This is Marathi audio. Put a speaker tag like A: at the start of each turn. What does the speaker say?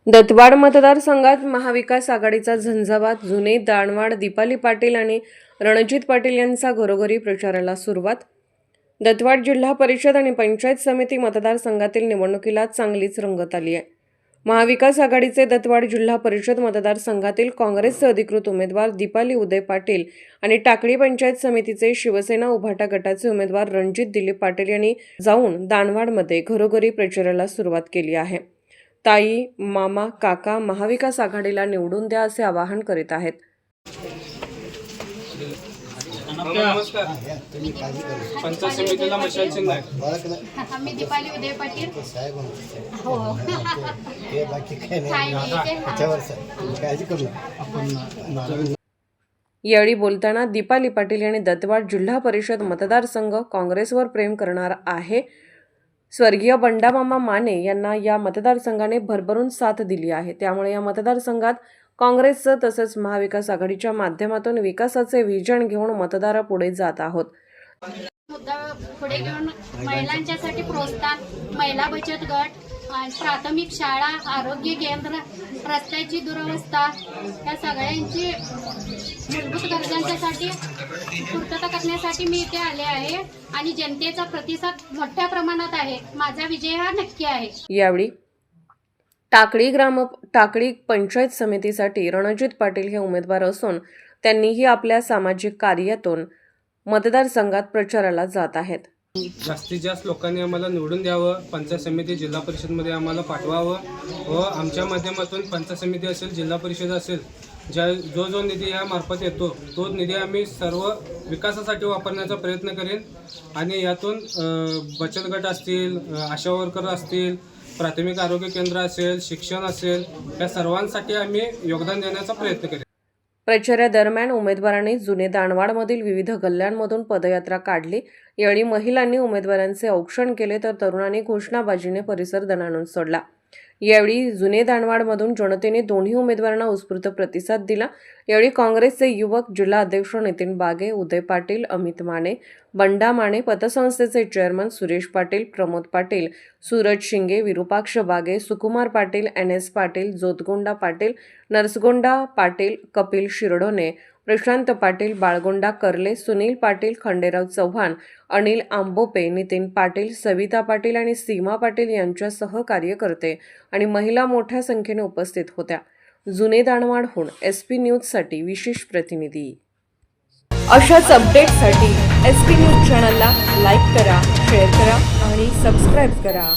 A: दत्तवाड मतदारसंघात महाविकास आघाडीचा झंझावात. जुने दाणवाड दीपाली पाटील आणि रणजित पाटील यांचा घरोघरी प्रचाराला सुरुवात. दत्तवाड जिल्हा परिषद आणि पंचायत समिती मतदारसंघातील निवडणुकीला चांगलीच रंगत आली आहे. महाविकास आघाडीचे दत्तवाड जिल्हा परिषद मतदारसंघातील काँग्रेसचे अधिकृत उमेदवार दीपाली उदय पाटील आणि टाकळी पंचायत समितीचे शिवसेना उभाटा गटाचे उमेदवार रणजित दिलीप पाटील यांनी जाऊन दाणवाडमध्ये घरोघरी प्रचाराला सुरुवात केली आहे. ताई, मामा, काका महाविकास आघाडीला निवडून द्या असे आवाहन करीत आहेत.
B: नमस्कार. पंचायत समितीला मशाल चिन्ह आहे.
C: आम्ही दीपाली उदय पाटील. हो.
A: यावेळी बोलताना दीपाली पाटील यांनी दत्तवाड जिल्हा परिषद मतदारसंघ काँग्रेसवर प्रेम करणार आहे. स्वर्गीय बंडामामा माने यांना या मतदारसंघाने भरभरून साथ दिली आहे. त्यामुळे या मतदारसंघात काँग्रेसचं तसंच महाविकास आघाडीच्या माध्यमातून विकासाचे व्हिजन घेऊन मतदारापुढे जात आहोत.
C: मुद्दा पुढे घेऊन महिलांच्यासाठी प्रोत्साहन, महिला बचत गट, प्राथमिक शाळा, आरोग्य केंद्र, रस्त्याची दुरवस्था या सगळ्यांची मूलभूत गरजांसाठी पूर्तता करण्यासाठी मी इथे आले आहे आणि जनतेचा प्रतिसाद मोठ्या प्रमाणात आहे. माझा विजय हा नक्की आहे.
A: यावेळी टाकळी पंचायत समितीसाठी रणजित पाटील हे उमेदवार असून त्यांनीही आपल्या सामाजिक कार्यातून मतदारसंघात प्रचाराला जात आहेत.
B: जास्तीत जास्त लोकांनी आम्हाला निवडून द्यावं, पंचायत समिती जिल्हा परिषदमध्ये आम्हाला पाठवावं व आमच्या माध्यमातून पंचायत समिती असेल, जिल्हा परिषद असेल, जो निधी यामार्फत येतो तो निधी आम्ही सर्व विकासासाठी वापरण्याचा प्रयत्न करेन आणि यातून बचत गट असतील, आशा वर्कर असतील, प्राथमिक आरोग्य केंद्र असेल, शिक्षण असेल, या सर्वांसाठी आम्ही योगदान देण्याचा प्रयत्न करेन.
A: प्रचारादरम्यान उमेदवारांनी जुने दाणवाडमधील विविध गल्ल्यांमधून पदयात्रा काढली. यावेळी महिलांनी उमेदवारांचे औक्षण केले तर तरुणांनी घोषणाबाजीने परिसर दणाणून सोडला. यावेळी जुने दाणवाडमधून जनतेने दोन्ही उमेदवारांना उत्स्फूर्त प्रतिसाद दिला. यावेळी काँग्रेसचे युवक जिल्हा अध्यक्ष नितीन बागे, उदय पाटील, अमित माने, बंडा माने, पतसंस्थेचे चेअरमन सुरेश पाटील, प्रमोद पाटील, सूरज शिंगे, विरूपाक्ष बागे, सुकुमार पाटील, NS पाटील, जोतगोंडा पाटील, नरसगोंडा पाटील, कपिल शिरडोने, प्रशांत पाटील, बाळगोंडा कर्ले, सुनील पाटील, खंडेराव चव्हाण, अनिल आंबोपे, नितीन पाटील, सविता पाटील आणि सीमा पाटील यांच्यासह कार्यकर्ते आणि महिला मोठ्या संख्येने उपस्थित होत्या. जुने दाणवाडहून SP न्यूजसाठी विशेष प्रतिनिधी. अशाच अपडेट्ससाठी SP न्यूज चॅनलला लाईक करा, शेअर करा आणि सबस्क्राईब करा.